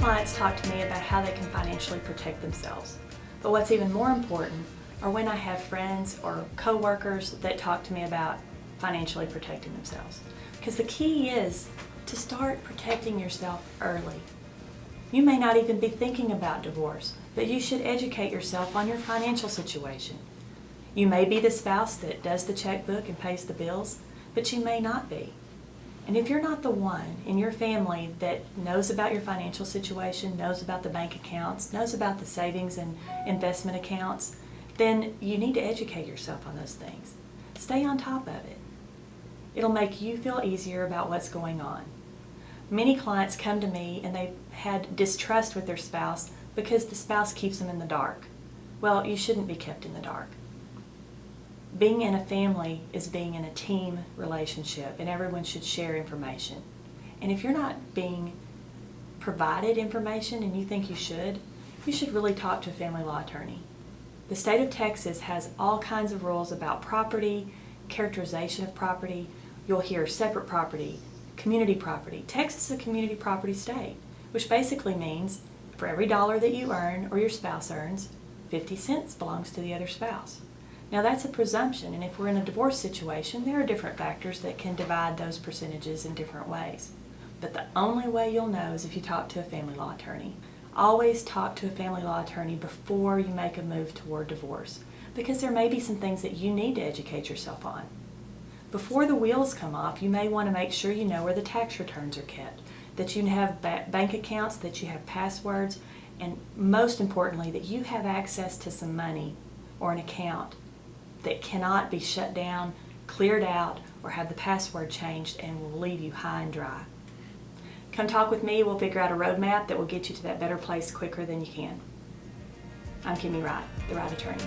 clients talk to me about how they can financially protect themselves. But what's even more important are when I have friends or coworkers that talk to me about financially protecting themselves. Because the key is to start protecting yourself early. You may not even be thinking about divorce, but you should educate yourself on your financial situation. You may be the spouse that does the checkbook and pays the bills, but you may not be. And if you're not the one in your family that knows about your financial situation, knows about the bank accounts, knows about the savings and investment accounts, then you need to educate yourself on those things. Stay on top of it. It'll make you feel easier about what's going on. Many clients come to me and they've had distrust with their spouse because the spouse keeps them in the dark. Well, you shouldn't be kept in the dark. Being in a family is being in a team relationship, and everyone should share information. And if you're not being provided information and you think you should really talk to a family law attorney. The state of Texas has all kinds of rules about property, characterization of property. You'll hear separate property, community property. Texas is a community property state, which basically means for every dollar that you earn or your spouse earns, 50 cents belongs to the other spouse. Now that's a presumption, and if we're in a divorce situation, there are different factors that can divide those percentages in different ways. But the only way you'll know is if you talk to a family law attorney. Always talk to a family law attorney before you make a move toward divorce, because there may be some things that you need to educate yourself on. Before the wheels come off, you may want to make sure you know where the tax returns are kept, that you have bank accounts, that you have passwords, and most importantly, that you have access to some money or an account that cannot be shut down, cleared out, or have the password changed and will leave you high and dry. Come talk with me. We'll figure out a roadmap that will get you to that better place quicker than you can. I'm Kimmy Wright, the Wright Attorney.